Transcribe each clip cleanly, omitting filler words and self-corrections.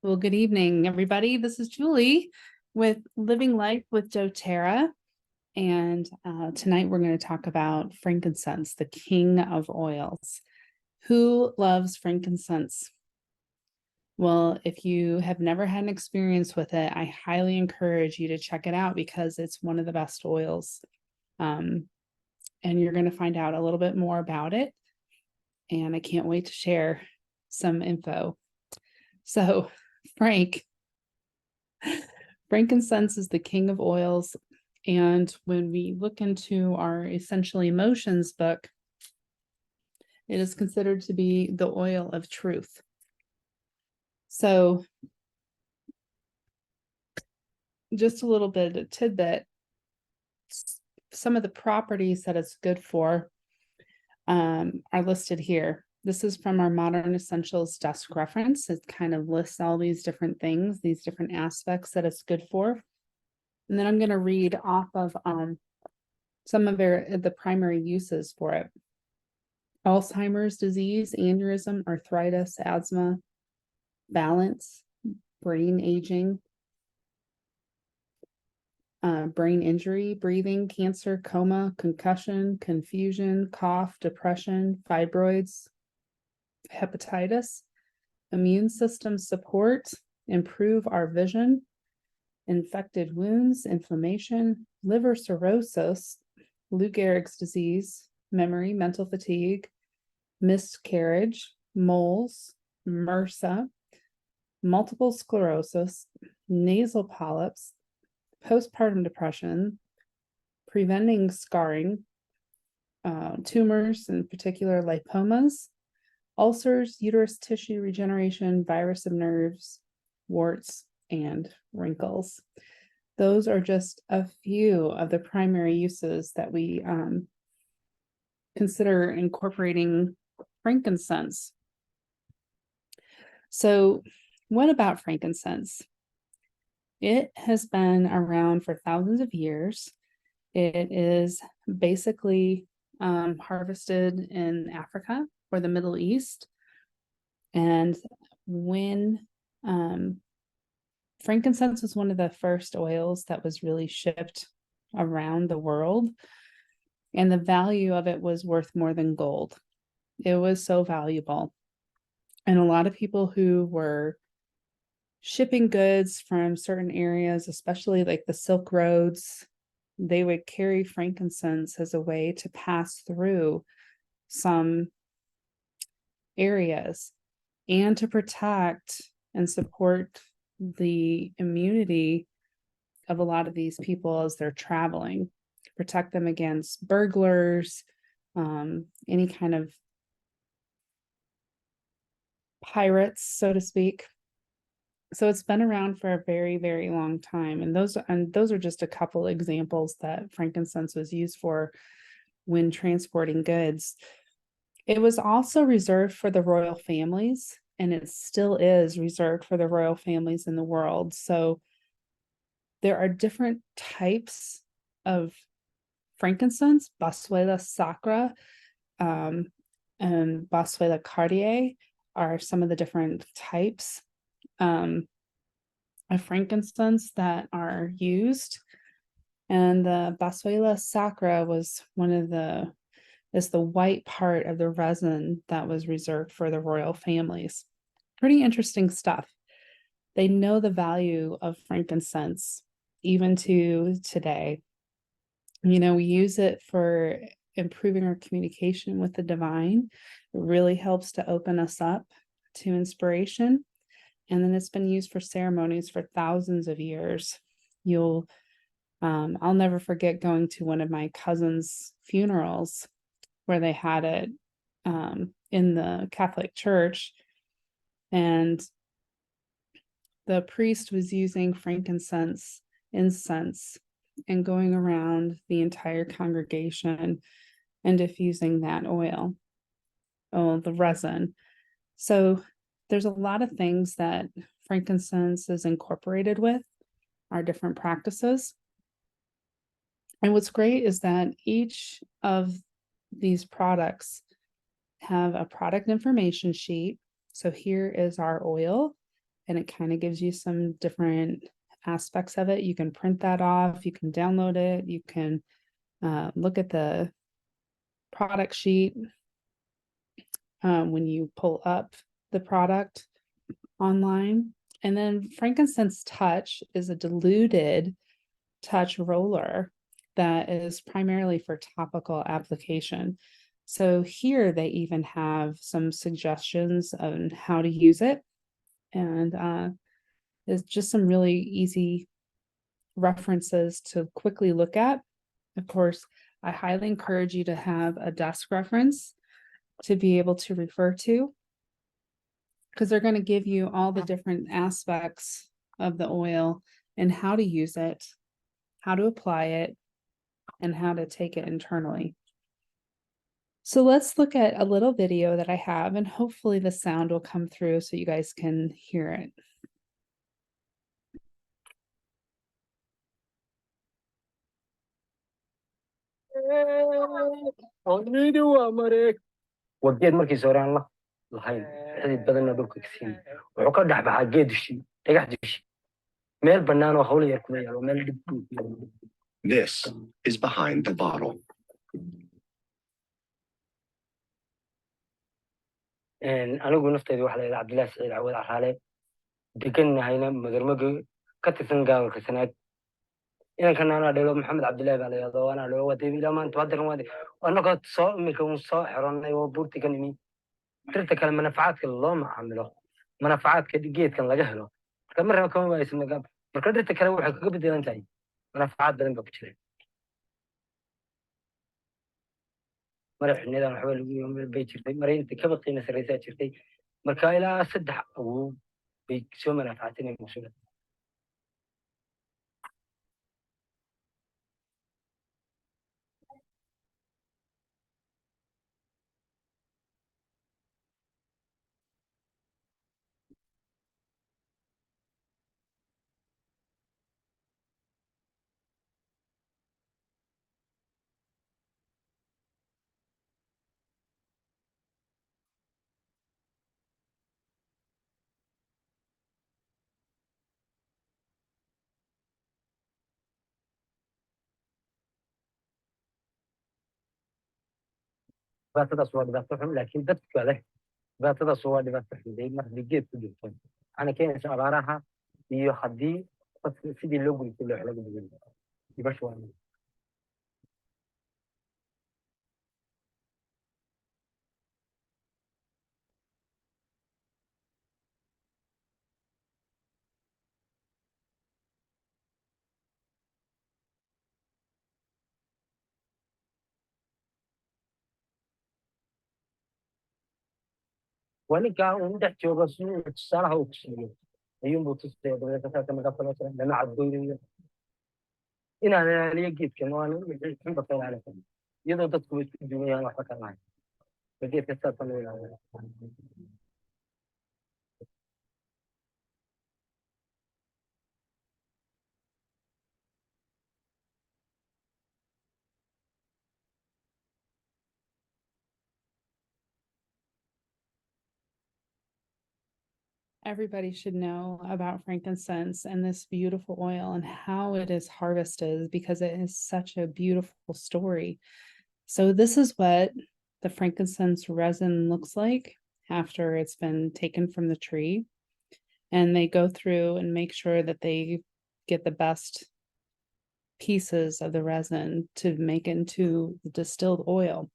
Well, good evening, everybody. This is Julie with Living Life with doTERRA. And tonight we're going to talk about frankincense, the king of oils. Who loves frankincense? Well, if you have never had an experience with it, I highly encourage you to check it out because it's one of the best oils. And you're going to find out a little bit more about it. And I can't wait to share some info. So, frankincense is the king of oils. And when we look into our Essential Emotions book, it is considered to be the oil of truth. So just a little bit of tidbit, some of the properties that it's good for are listed here. This is from our Modern Essentials desk reference. It kind of lists all these different things, these different aspects that it's good for. And then I'm going to read off of some of the primary uses for it. Alzheimer's disease, aneurysm, arthritis, asthma, balance, brain aging, brain injury, breathing, cancer, coma, concussion, confusion, cough, depression, fibroids, hepatitis, immune system support, improve our vision, infected wounds, inflammation, liver cirrhosis, Lou Gehrig's disease, memory, mental fatigue, miscarriage, moles, MRSA, multiple sclerosis, nasal polyps, postpartum depression, preventing scarring, tumors, in particular lipomas, ulcers, uterus tissue regeneration, virus of nerves, warts, and wrinkles. Those are just a few of the primary uses that we consider incorporating frankincense. So, what about frankincense? It has been around for thousands of years. It is basically harvested in Africa or the Middle East. And when frankincense was one of the first oils that was really shipped around the world, and the value of it was worth more than gold. It was so valuable. And a lot of people who were shipping goods from certain areas, especially like the Silk Roads, they would carry frankincense as a way to pass through some areas and to protect and support the immunity of a lot of these people as they're traveling, protect them against burglars, any kind of pirates, so to speak. So it's been around for a very, very long time. And those are just a couple examples that frankincense was used for when transporting goods. It was also reserved for the royal families, and it still is reserved for the royal families in the world. So there are different types of frankincense, Boswellia sacra and Boswellia cardiae are some of the different types of frankincense that are used. And the Boswellia sacra was is the white part of the resin that was reserved for the royal families. Pretty interesting stuff. They know the value of frankincense even to today. You know, we use it for improving our communication with the divine. It really helps to open us up to inspiration. And then it's been used for ceremonies for thousands of years. I'll never forget going to one of my cousin's funerals where they had it in the Catholic Church, and the priest was using frankincense incense and going around the entire congregation and diffusing that oil, the resin. So there's a lot of things that frankincense is incorporated with, our different practices. And what's great is that each of these products have a product information sheet. So here is our oil, and it kind of gives you some different aspects of it. You can print that off, you can download it, you can look at the product sheet when you pull up the product online. And then Frankincense Touch is a diluted touch roller that is primarily for topical application. So here they even have some suggestions on how to use it. And it's just some really easy references to quickly look at. Of course, I highly encourage you to have a desk reference to be able to refer to, because they're going to give you all the different aspects of the oil and how to use it, how to apply it, and how to take it internally. So let's look at a little video that I have, and hopefully the sound will come through so you guys can hear it. وجيت مركز سوران الله لهين حديد بدلنا دولك كسين وعقد دحب حاجيد الشيء تجحد الشيء ميل بنان وحولي يركضي وميل دب. This is behind the bottle. أنا أقول نفتي واحد إلى عبد الله سعيد عوض على دكنا هنا مدرمج كتسن قال كسنات إن كان أنا دلو محمد عبد الله على يده وأنا لو ودي بلا ما نتودر ما دي وأنا قد صا مكون صاحر أنا وبورتي كنمي ترى كان منفعات الله ما عمله منفعات كديجيت كان لجهله كم مرة كم ما يسمى قبل مركز تكلم واحد قبل دين تاني منفعات بدن بكتير مرة إحنا إذا نحاول يوم البيت شرتي مرة أنت كم قيمة الرئيسات شرتي مركا إلى سد أو بيسوي منفعتين المسؤولة. بس هذا صواب بس فهم لكن بس كله بس هذا صواب بس فهم ده مرة بيجيت كده أنا كين شعبارها يخدي بس في دي اللوجو كله على جنب يبقى شوية. وأنا كان عندي شو بس الصراحة وكسيه يوم بتصير بس كذا ما قفل مثلا لما عدوا إن أنا لي جيت كمان الحين بطل على كم يلا تدخل في الدنيا ما حكى معي بديت أستطيع Everybody should know about frankincense and this beautiful oil and how it is harvested, because it is such a beautiful story. So this is what the frankincense resin looks like after it's been taken from the tree. And they go through and make sure that they get the best pieces of the resin to make into the distilled oil.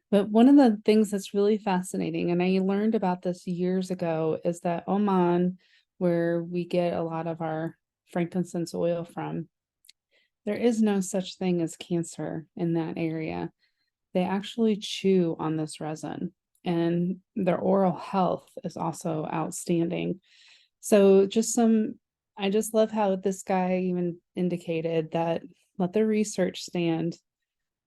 But one of the things that's really fascinating, and I learned about this years ago, is that Oman, where we get a lot of our frankincense oil from, there is no such thing as cancer in that area. They actually chew on this resin, and their oral health is also outstanding. So I just love how this guy even indicated that let the research stand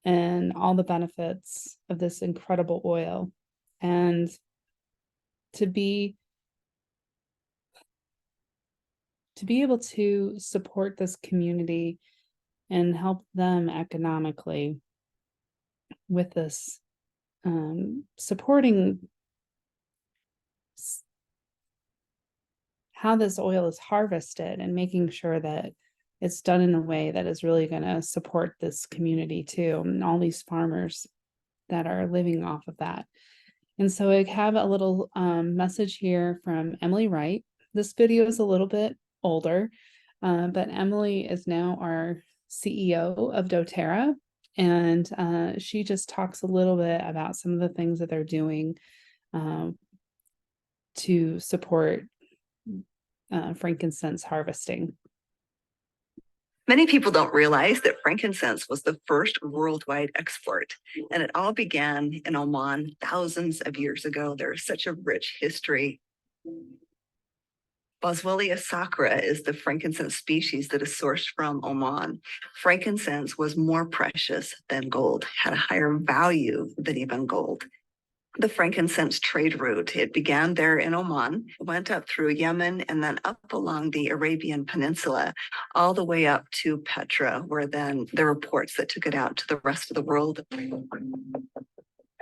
and all the benefits of this incredible oil, and to be able to support this community and help them economically with this, supporting how this oil is harvested and making sure that it's done in a way that is really going to support this community too, and all these farmers that are living off of that. And so I have a little message here from Emily Wright. This video is a little bit older, but Emily is now our CEO of doTERRA, and she just talks a little bit about some of the things that they're doing to support frankincense harvesting. Many people don't realize that frankincense was the first worldwide export, and it all began in Oman thousands of years ago. There's such a rich history. Boswellia sacra is the frankincense species that is sourced from Oman. Frankincense was more precious than gold, had a higher value than even gold. The frankincense trade route, it began there in Oman, went up through Yemen, and then up along the Arabian Peninsula, all the way up to Petra, where then there were ports that took it out to the rest of the world. I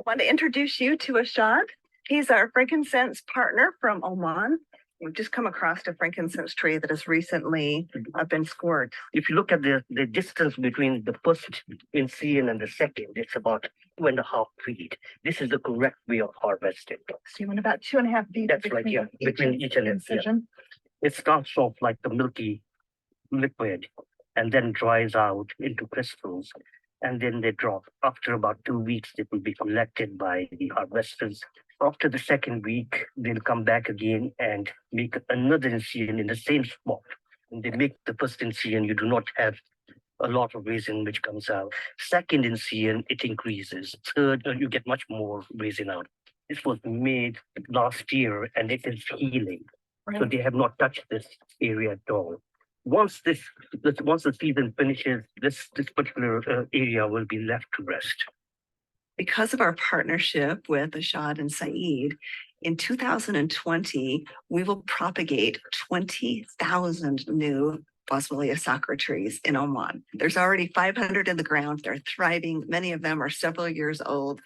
want to introduce you to Ashad. He's our frankincense partner from Oman. We've just come across a frankincense tree that has recently been scored. If you look at the distance between the first Incian and the second, it's about 2.5 feet. This is the correct way of harvesting. So you want about 2.5 feet. That's right, yeah, between each and incision. It starts off like the milky liquid and then dries out into crystals. And then they drop. After about 2 weeks, it will be collected by the harvesters. After the second week, they'll come back again and make another incision in the same spot. When they make the first incision, you do not have a lot of resin which comes out. Second incision, it increases. Third, you get much more resin out. This was made last year and it is healing. So they have not touched this area at all. Once the season finishes, this particular area will be left to rest. Because of our partnership with Ashad and Saeed, in 2020, we will propagate 20,000 new Boswellia sacra trees in Oman. There's already 500 in the ground. They're thriving. Many of them are several years old.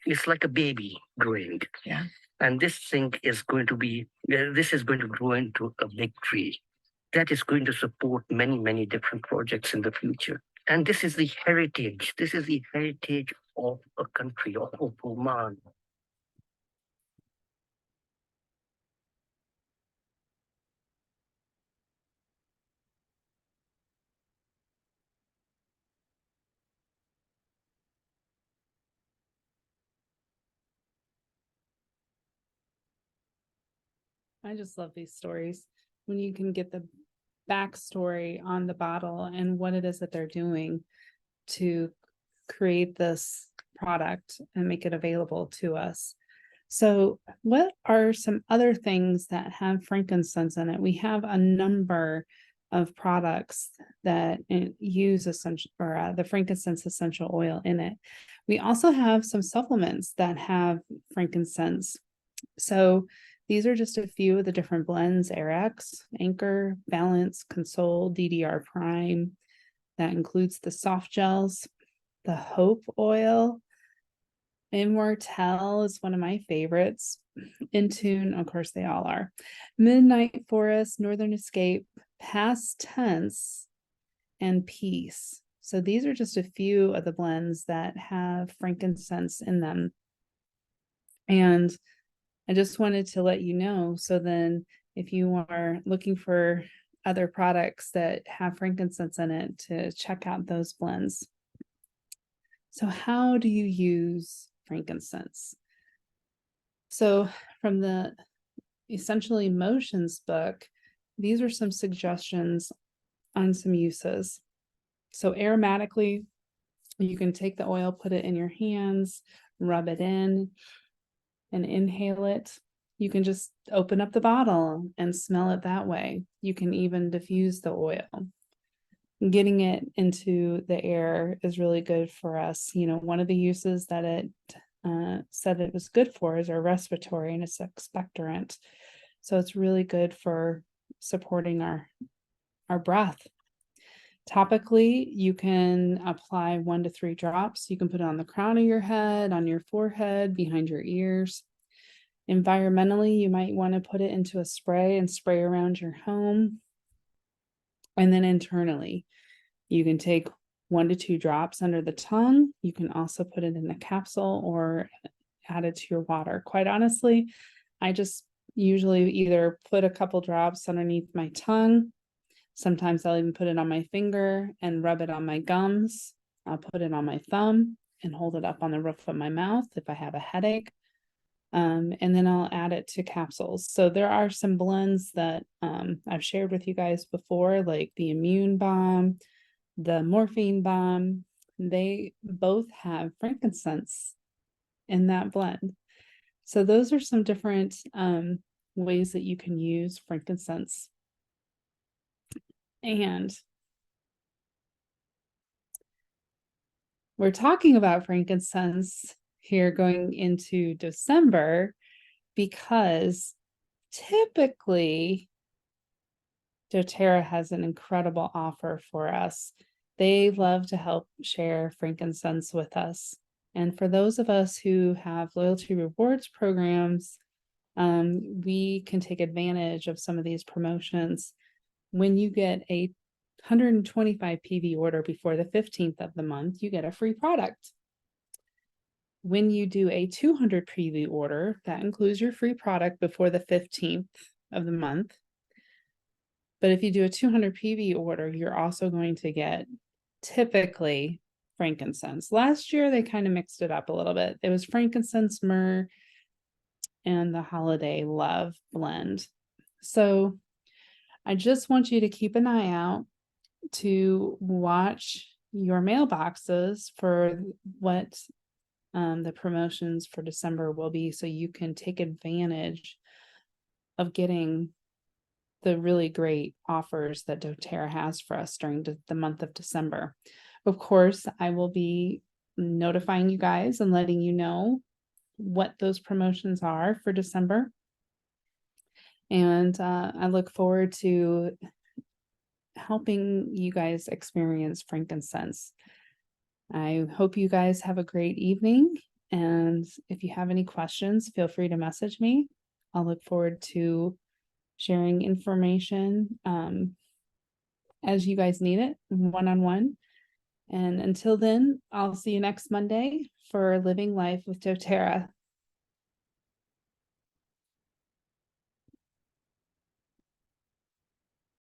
It's like a baby growing. Yeah. And this thing is going to be, this is going to grow into a big tree that is going to support many, many different projects in the future. And this is the heritage. This is the heritage of a country, of Oman. I just love these stories when you can get the backstory on the bottle and what it is that they're doing to create this product and make it available to us. So what are some other things that have frankincense in it? We have a number of products that use essential or the frankincense essential oil in it. We also have some supplements that have frankincense. So these are just a few of the different blends: Airax, Anchor, Balance, Console, DDR Prime. That includes the soft gels, the Hope oil. Immortelle is one of my favorites. Intune, of course, they all are. Midnight Forest, Northern Escape, Past Tense, and Peace. So these are just a few of the blends that have frankincense in them. And I just wanted to let you know, so then if you are looking for other products that have frankincense in it, to check out those blends. So how do you use frankincense? So from the Essential Emotions book, these are some suggestions on some uses. So aromatically, you can take the oil, put it in your hands, rub it in, and inhale it. You can just open up the bottle and smell it that way. You can even diffuse the oil. Getting it into the air is really good for us. You know, one of the uses that it said it was good for is our respiratory, and it's expectorant. So it's really good for supporting our breath. Topically, you can apply 1 to 3 drops. You can put it on the crown of your head, on your forehead, behind your ears. Environmentally, you might want to put it into a spray and spray around your home. And then internally, you can take 1 to 2 drops under the tongue. You can also put it in a capsule or add it to your water. Quite honestly, I just usually either put a couple drops underneath my tongue. Sometimes I'll even put it on my finger and rub it on my gums. I'll put it on my thumb and hold it up on the roof of my mouth if I have a headache. And then I'll add it to capsules. So there are some blends that I've shared with you guys before, like the Immune Balm, the Morphine Balm. They both have frankincense in that blend. So those are some different ways that you can use frankincense. And we're talking about frankincense here going into December because typically doTERRA has an incredible offer for us. They love to help share frankincense with us. And for those of us who have loyalty rewards programs, we can take advantage of some of these promotions. When you get a 125 PV order before the 15th of the month, you get a free product. When you do a 200 PV order, that includes your free product before the 15th of the month. But if you do a 200 PV order, you're also going to get typically frankincense. Last year, they kind of mixed it up a little bit. It was frankincense, myrrh, and the holiday love blend. So I just want you to keep an eye out to watch your mailboxes for what the promotions for December will be, so you can take advantage of getting the really great offers that doTERRA has for us during the month of December. Of course, I will be notifying you guys and letting you know what those promotions are for December. And I look forward to helping you guys experience frankincense. I hope you guys have a great evening. And if you have any questions, feel free to message me. I'll look forward to sharing information as you guys need it, one-on-one. And until then, I'll see you next Monday for Living Life with doTERRA.